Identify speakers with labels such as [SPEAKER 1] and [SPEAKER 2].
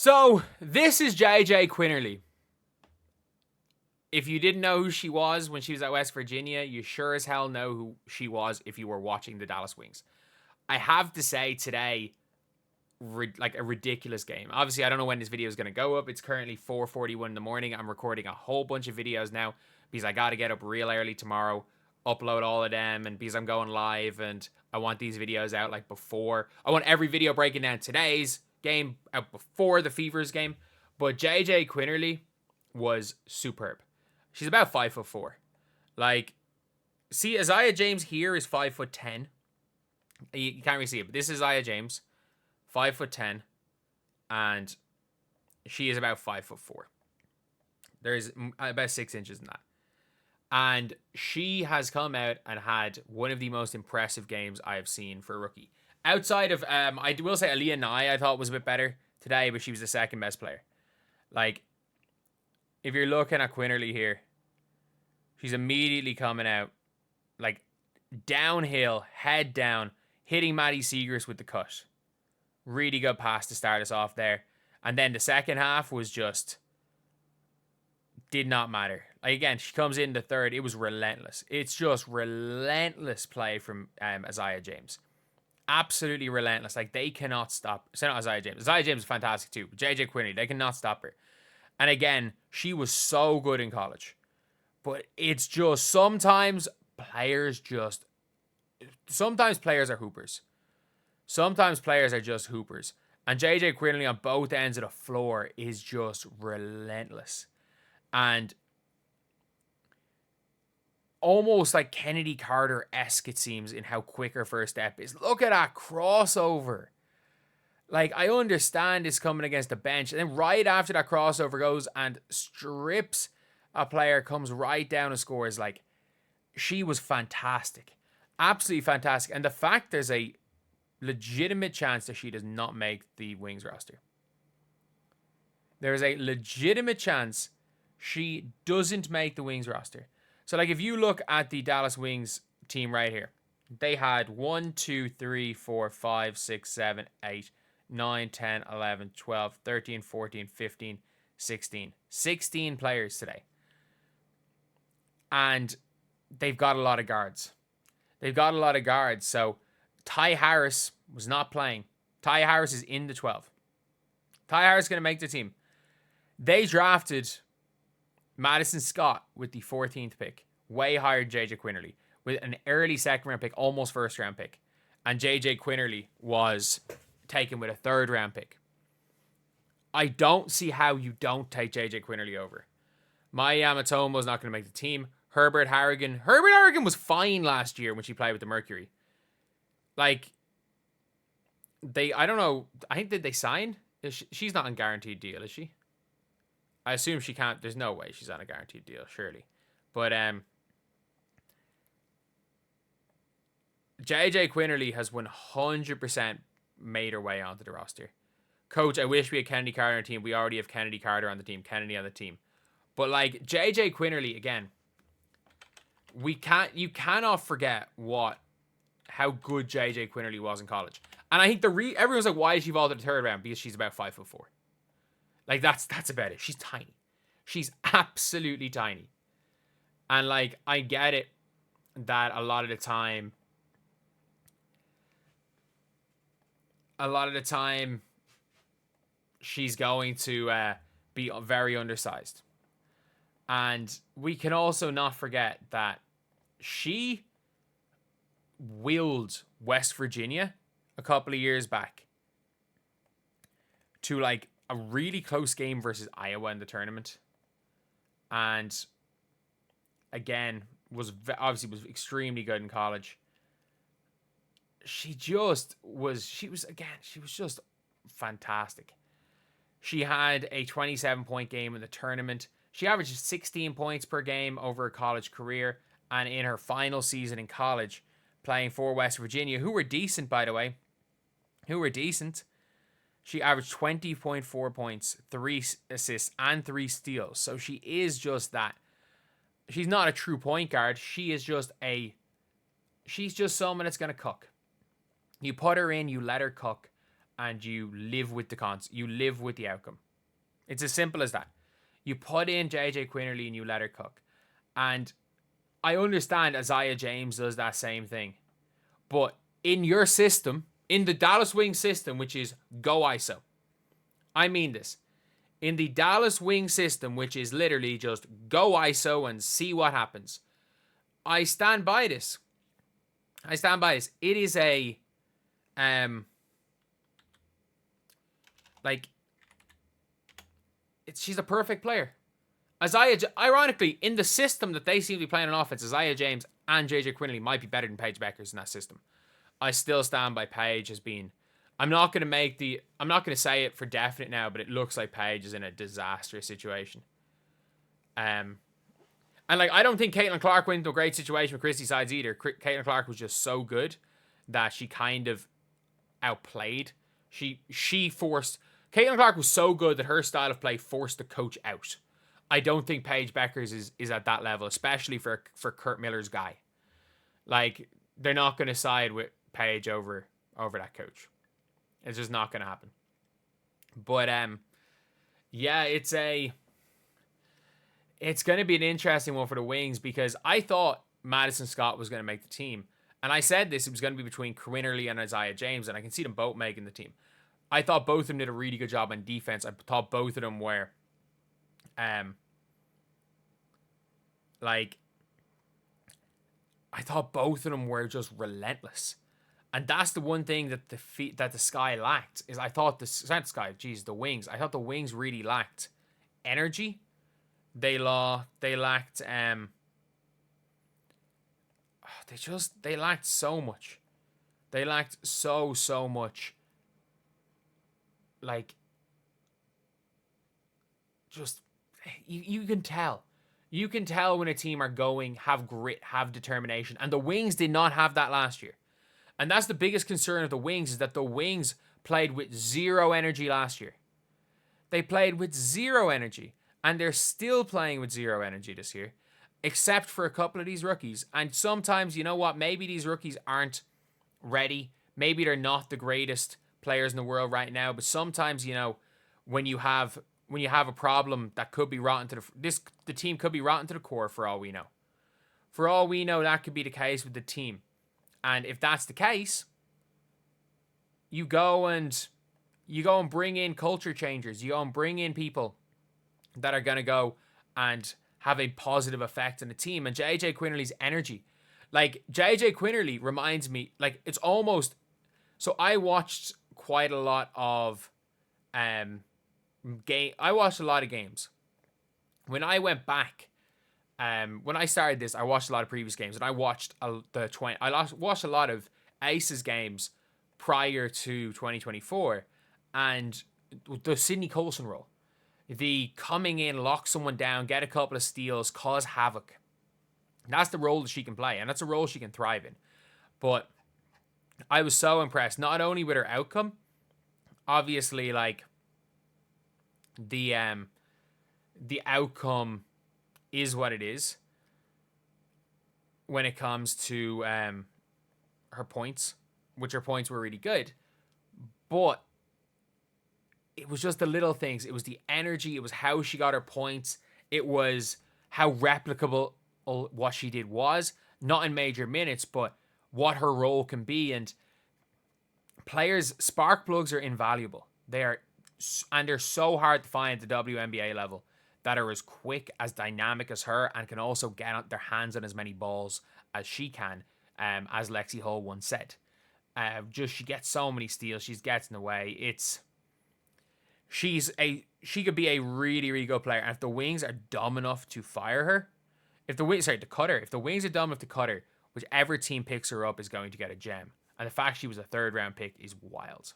[SPEAKER 1] So, this is JJ Quinerly. If you didn't know who she was when she was at West Virginia, you sure as hell know who she was if you were watching the Dallas Wings. I have to say today, like a ridiculous game. Obviously, I don't know when this video is going to go up. It's currently 4:41 in the morning. I'm recording a whole bunch of videos now because I got to get up real early tomorrow, upload all of them, and because I'm going live and I want these videos out like before. I want every video breaking down today's game out before the Fevers game. But JJ Quinerly was superb. She's about 5'4". Like, see, Isaiah James here is 5'10". You can't really see it, but this is Isaiah James, 5'10", and she is about 5'4". There's about 6 inches in that. And she has come out and had one of the most impressive games I have seen for a rookie. Outside of, I will say Aaliyah Nye, I thought was a bit better today, but she was the second best player. Like, if you're looking at Quinerly here, she's immediately coming out, like, downhill, head down, hitting Maddie Segrist with the cut. Really good pass to start us off there. And then the second half was just, did not matter. Like, again, she comes in the third. It was relentless. It's just relentless play from Isaiah James. Absolutely relentless. Like, they cannot stop. So not Isaiah James. Isaiah James is fantastic too. But JJ Quinerly, they cannot stop her. And again, she was so good in college. But it's just sometimes players are hoopers. Sometimes players are just hoopers. And JJ Quinerly on both ends of the floor is just relentless. And almost like Kennedy Carter-esque, it seems, in how quick her first step is. Look at that crossover. Like, I understand it's coming against the bench. And then right after that crossover goes and strips a player, comes right down and scores. Like, she was fantastic. Absolutely fantastic. And the fact there's a legitimate chance that she does not make the Wings roster. There is a legitimate chance she doesn't make the Wings roster. So, like, if you look at the Dallas Wings team right here, they had 1, 2, 3, 4, 5, 6, 7, 8, 9, 10, 11, 12, 13, 14, 15, 16. 16 players today. And they've got a lot of guards. So, Ty Harris was not playing. Ty Harris is in the 12. Ty Harris is going to make the team. They drafted Madison Scott with the 14th pick. Way higher than JJ Quinerly. With an early second round pick, almost first round pick. And JJ Quinerly was taken with a third round pick. I don't see how you don't take JJ Quinerly over. Maya Yamatomo was not going to make the team. Herbert Harrigan was fine last year when she played with the Mercury. Like, I don't know. I think, did they sign? She's not on guaranteed deal, is she? I assume she can't. There's no way she's on a guaranteed deal, surely. But JJ Quinerly has 100% made her way onto the roster. Coach, I wish we had Kennedy Carter on the team. We already have Kennedy Carter on the team. Kennedy on the team. But, like, JJ Quinerly, again, you cannot forget how good JJ Quinerly was in college. And I think everyone's like, why is she vaulted to the third round? Because she's about 5'4". Like, that's about it. She's tiny. She's absolutely tiny. And, like, I get it that a lot of the time she's going to be very undersized. And we can also not forget that she willed West Virginia a couple of years back to, like, a really close game versus Iowa in the tournament. And again, was extremely good in college. She was just fantastic. She had a 27-point game in the tournament. She averaged 16 points per game over her college career. And in her final season in college, playing for West Virginia, who were decent, by the way. She averaged 20.4 points, 3 assists, and 3 steals. So she is just that. She's not a true point guard. She's just someone that's going to cook. You put her in, you let her cook, and you live with you live with the outcome. It's as simple as that. You put in JJ Quinerly and you let her cook. And I understand Isaiah James does that same thing. But in your system, in the Dallas Wings system, which is go ISO. I mean this. In the Dallas Wings system, which is literally just go ISO and see what happens. I stand by this. It is a she's a perfect player. Ironically, in the system that they seem to be playing on offense, Isaiah James and JJ Quinerly might be better than Paige Bueckers in that system. I still stand by Paige as being. I'm not going to say it for definite now, but it looks like Paige is in a disastrous situation. And I don't think Caitlin Clark went into a great situation with Christy Sides either. Caitlin Clark was just so good that she kind of outplayed. She forced. Caitlin Clark was so good that her style of play forced the coach out. I don't think Paige Bueckers is at that level, especially for Kurt Miller's guy. Like, they're not going to side with Paige over that coach. It's just not going to happen. But yeah, it's going to be an interesting one for the Wings because I thought Madison Scott was going to make the team. And I said this, it was going to be between Quinerly and Isaiah James, and I can see them both making the team. I thought both of them did a really good job on defense. I thought both of them were I thought both of them were just relentless. And that's the one thing that the Sky lacked is I thought the Wings. I thought the Wings really lacked energy. They lacked they lacked so much. They lacked so much. Like, just you can tell. You can tell when a team are going, have grit, have determination. And the Wings did not have that last year. And that's the biggest concern of the Wings is that the Wings played with zero energy last year. They played with zero energy. And they're still playing with zero energy this year. Except for a couple of these rookies. And sometimes, you know what? Maybe these rookies aren't ready. Maybe they're not the greatest players in the world right now. But sometimes, you know, when you have a problem that could be rotten to the team could be rotten to the core for all we know. For all we know, that could be the case with the team. And if that's the case, you go and bring in culture changers. You go and bring in people that are going to go and have a positive effect on the team. And JJ Quinerly's energy. Like, JJ Quinerly reminds me, like, it's almost... So I watched quite a lot of... I watched a lot of games. When I went back, when I started this, I watched a lot of previous games, and I watched watched a lot of Aces games prior to 2024, and the Sydney Coulson role, the coming in, lock someone down, get a couple of steals, cause havoc. That's the role that she can play, and that's a role she can thrive in. But I was so impressed, not only with her outcome, obviously, like, the outcome is what it is when it comes to her points, which her points were really good. But it was just the little things. It was the energy. It was how she got her points. It was how replicable what she did was. Not in major minutes, but what her role can be. And players, spark plugs are invaluable. They're so hard to find at the WNBA level that are as quick, as dynamic as her, and can also get their hands on as many balls as she can, as Lexi Hull once said. She gets so many steals. She gets in the way. She could be a really, really good player. And if the Wings are dumb enough to fire her, to cut her. If the Wings are dumb enough to cut her, whichever team picks her up is going to get a gem. And the fact she was a third round pick is wild.